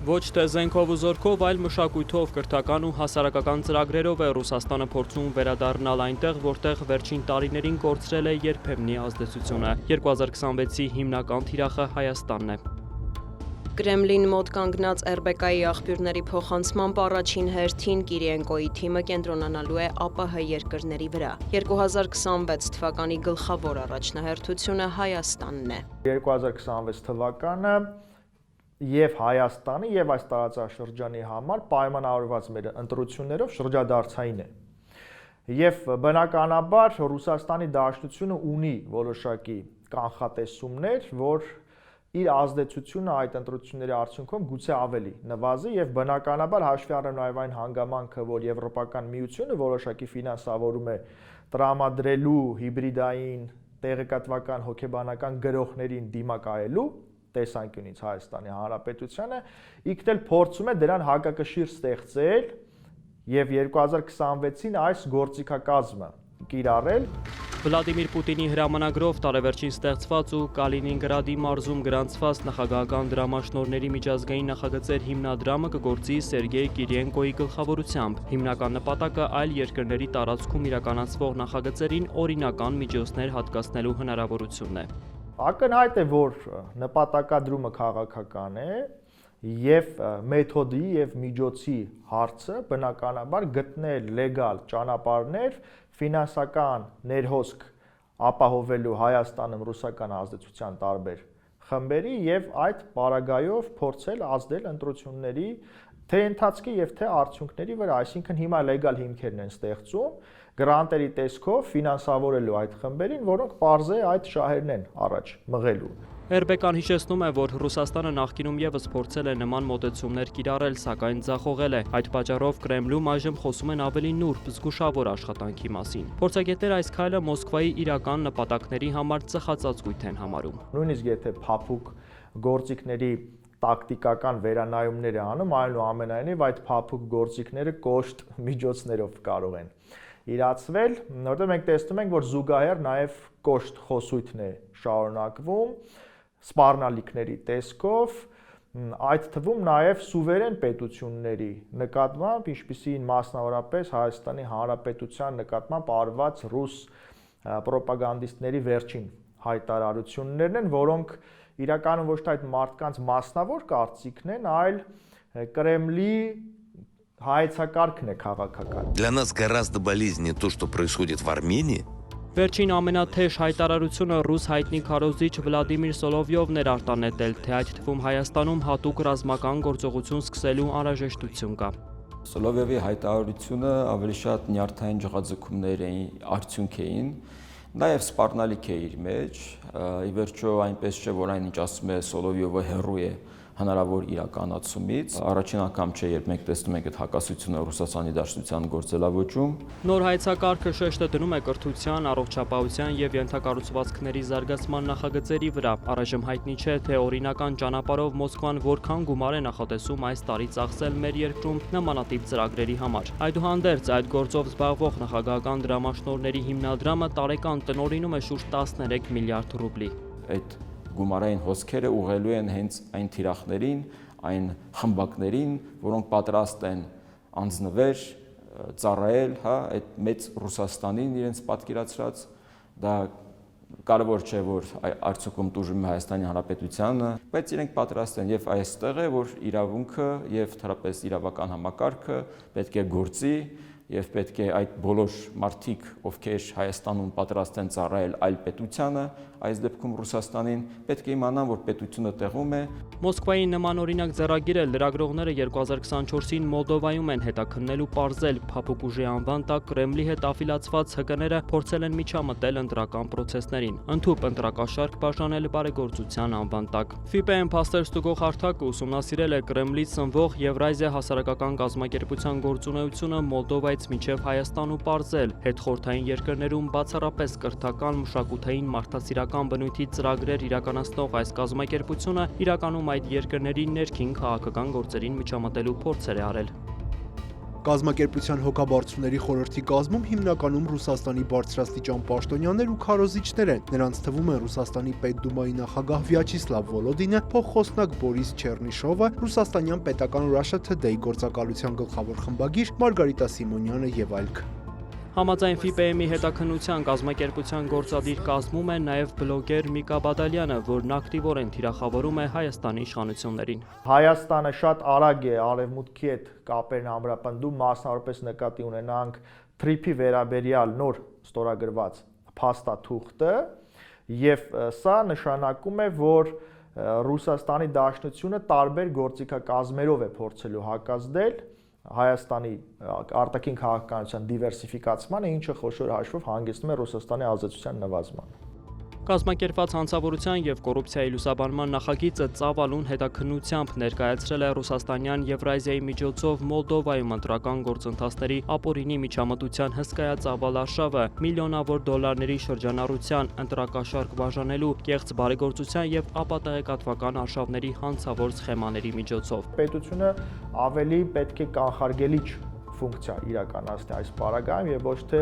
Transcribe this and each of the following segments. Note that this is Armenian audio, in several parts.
Ոչ թե զենքով ու զորքով, այլ մշակույթով, կրթական ու հասարակական ծրագրերով է Ռուսաստանը փորձում վերադառնալ այնտեղ, որտեղ վերջին տարիներին կորցրել է երբեմնի ազդեցությունը։ 2026-ի հիմնական թիրախը Հայաստանն է։ Կրեմլին մոտ կանգնած ՌԲԿ-ի աղբյուրների փոխանցմամբ առաջին հերթին Կիրիենկոյի թիմը կենտրոնանալու է ԱՊՀ երկրների վրա։ 2026 թվականի գլխավոր առաջնահերթությունը Հայաստանն է։ 2026 թվականը եւ Հայաստանի եւ այս տարածաշրջանի համար պայմանավորված մեր ընտրություններով շրջադարձային է։ Եվ բնականաբար Ռուսաստանի Դաշնությունը ունի որոշակի կանխատեսումներ, որ իր ազդեցությունը այդ ընտրությունների արդյունքում գուցե ավելի նվազի եւ բնականաբար հաշվի առնելով նաեւ այն հանգամանքը, որ Եվրոպական միությունը որոշակի ֆինանսավորում է տրամադրելու հիբրիդային տեղեկատվական հոգեբանական գրողներին դիմակայելու տեսանկյունից Հայաստանի Հանրապետությանը, իքնել փորձում է դրան հակակշիռ ստեղծել եւ 2026-ին այս գործիքակազմը կիրառել։ Վլադիմիր Պուտինի հրամանագրով տարեվերջին ստեղծված ու Կալինինգրադի մարզում գրանցված նախագահական դրամաշնորհների միջազգային նախագծեր հիմնադրամը կգործի Սերգեյ Կիրիենկոյի գլխավորությամբ։ Հիմնական նպատակը այլ երկրների տարածքում իրականացվող նախագծերին օրինական միջոցներ հատկացնելու հնարավորությունն է։ Ակնհայտ է, որ նպատակադրումը քաղաքական է եւ մեթոդի եւ միջոցի հարցը բնականաբար գտնել լեգալ ճանապարհներ ֆինանսական ներհոսք ապահովելու Հայաստանում ռուսական ազդեցության տարբեր խմբերի եւ այդ պարագայով փորձել ազդել ընտրությունների թե ընթացքի եւ թե արդյունքների վրա, այսինքն հիմա լեգալ հիմքերն են ստեղծում գրանտերի տեսքով ֆինանսավորելու այդ խմբերին, որոնք պարզե այդ շահերն են առաջ մղելու։ ՌԲԿ-ն հիշեցնում է, որ Ռուսաստանը նախկինում եւս փորձել է նման մոտեցումներ կիրառել, սակայն ձախողել է։ Այդ պատճառով Կրեմլում այժմ խոսում են ավելի նուրբ, զգուշավոր աշխատանքի մասին։ Փորձագետները այս քայլը Մոսկվայի իրական նպատակների համար ծխածածկույթ են համարում։ Նույնիսկ եթե փափուկ գործիքների տակտիկական վերանայումներ է անում, այնուամենայնիվ այդ փափուկ գործիքները կոշտ միջոցներով կարող են իրացվել, որտեղ մենք տեսնում ենք, որ զուգահեռ նաև կոշտ խոսույթն է շարունակվում սպառնալիքների տեսքով, այդ թվում նաև սուվերեն պետությունների նկատմամբ, ինչպիսին մասնավորապես Հայաստանի Հանրապետության նկատմամբ արված ռուս պրոպագանդիստների վերջին հայտարարություններն են, որոնք իրականում ոչ թե այդ մարդկանց մասնավոր կարծիքն են, այլ Կրեմլի հայեցակարգն է քաղաքական։ Для нас гораздо болезненнее то, что происходит в Армении. Վերջին ամենաթեժ հայտարարությունը ռուս հայտնի քարոզիչ Վլադիմիր Սոլովյովն էր արտանետել, թե այդ թվում Հայաստանում հատուկ ռազմական գործողություն սկսելու անհրաժեշտություն կա։ Սոլովյովի հայտարարությունը ավելի շատ նյարդային ջղաձգումների արդյունք էին, նաև սպառնալիք է իր մեջ, ի վերջո այնպես չէ, որ այն ինչ ասում է Սոլովյովը հեռու է հնարավոր իրականացումից։ Առաջին անգամ չէ, երբ մենք տեսնում ենք այդ հակասությունը Ռուսաստանի Դաշնության գործելավոճում։ Նոր հայեցակարգը շեշտը դնում է կրթության, առողջապահության եւ ենթակառուցվածքների զարգացման նախագծերի վրա։ Առայժմ հայտնի չէ, թե օրինական ճանապարհով Մոսկվան որքան գումար է նախատեսում այս տարի ծախսել մեր երկրում նմանատիպ ծրագրերի համար։ Այդուհանդերձ այդ գործով զբաղվող նախագահական դրամաշնորհների հիմնադրամը տարեկան տնօրինում է շուրջ 13 միլիարդ ռուբլի։ Այդ գումարային հոսքերը ուղղելու են հենց այն թիրախներին, այն խմբակներին, որոնք պատրաստ են անձնվեր, ծառայել, այդ մեծ Ռուսաստանին իրենց պատկերացրած, դա կարևոր չէ, որ արդյունքում տուժում է Հայաստանի Հանրապետությանը, բայց իրենք պատրաստ են եւ այստեղ է, որ իրավունքը եւ թերապես իրավական համակարգը պետք է գործի եւ պետք է այդ բոլոր մարդիկ, ովքեր Հայաստանում պատրաստ են ծառայել այլ պետությանը, այս դեպքում Ռուսաստանին, պետք է իմանան, որ պետությունը տեղում է։ Մոսկվայի նման օրինակ ձեռագիրը լրագրողները 2024-ին Մոլդովայում են հետաքննել ու պարզել փափուկ ուժի անվան տակ Կրեմլի հետ աֆիլացված ՀԿ-ները փորձել են միջամտել ընտրական պրոցեսներին, ընդհուպ ընտրակաշարք բաժանել բարեգործության անվան տակ։ FIPE-ն փաստեր ստուգող հարթակը ուսումնասիրել է Կրեմլից սնվող Եվրազիա հասարակական կազմակերպության գործունեությունը Մոլդովայից մինչև Հայաստան ու պարզել հետխորհրդային երկրներում բացառապես կրթական, մշակութային, մարդասիրական բնույթի ծրագրեր իրականացնող այս կազմակերպությունը իրականում այդ երկրների ներքին քաղաքական գործերին միջամտելու փորձեր է արել։ Կազմակերպության հոգաբարձուների խորհրդի կազմում հիմնականում Ռուսաստանի բարձրաստիճան պաշտոնյաներ ու քարոզիչներ են։ Նրանց թվում են Ռուսաստանի Պետդումայի նախագահ Վյաչիսլավ Վոլոդինը, փոխխոսնակ Բորիս Չեռնիշովը, Ռուսաստանյան պետական Russia Today գործակալության գլխավոր խմբագիր Մարգարիտա Սիմոնյանը եւ այլք։ Համաձայն FIPM-ի հետաքննության կազմակերպության գործադիր կազմում է նաև բլոգեր Միկա Բադալյանը, որն ակտիվորեն թիրախավորում է Հայաստանի իշխանություններին։ Հայաստանը շատ արագ է արևմուտքի հետ կապերն ամրապնդում, մասնավորապես նկատի ունենանք TRIP-ի վերաբերյալ նոր ստորագրված փաստաթուղթը, եւ սա նշանակում է, որ Ռուսաստանի Դաշնությունը տարբեր գործիքակազմերով է փորձելու հակազդել Հայաստանի արտաքին քաղաքականության դիվերսիֆիկացմանը, ինչը խոշոր հաշվով հանգեցնում է Ռուսաստանի ազդեցության նվազմանը։ Կազմակերպված հանցավորության եւ կոռուպցիայի լուսաբանման նախագիծը ծավալուն հետաքննությամբ ներկայացրել է ռուսաստանյան Եվրազիայի միջոցով Մոլդովայում ընտրական գործընթացների ապօրինի միջամտության հսկայածավալ արշավը, միլիոնավոր դոլարների շրջանառության, ընտրակաշառք բաժանելու, կեղծ բարեգործության եւ ապատեղեկատվական արշավների հանցավոր սխեմաների միջոցով։ Պետությունը ավելի պետք է կանխարգելիչ ֆունկցիա իրականացնի այս պարագայում եւ ոչ թե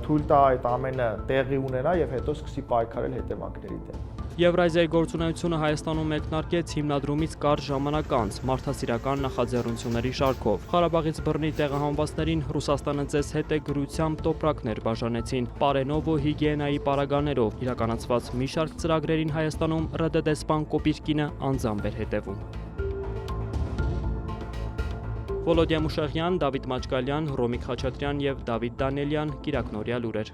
թույլ տա այդ ամենը տեղի ունենա եւ հետո սկսի պայքարել հետևանքների դեմ։ Եվրազիայի գործունեությունը Հայաստանում մեկնարկեց հիմնադրումից կարճ ժամանակ անց մարդասիրական նախաձեռնությունների շարքով։ Ղարաբաղից բռնի տեղահանվածներին Ռուսաստանը ձեզ հետ է գրությամբ տոպրակներ բաժանեցին, Պարենովո հիգիենայի պարագաներով իրականացված մի շարք ծրագրերին Հայաստանում ՌԴ դեսպան Կոպիրկինը անձամբ էր հետևում։ Վոլոդիա Մուշեղյան, Դավիթ Մաչկալյան, Ռոմիկ Խաչատրյան եւ Դավիթ Դանիելյան, Կիրակնորյա լուրեր։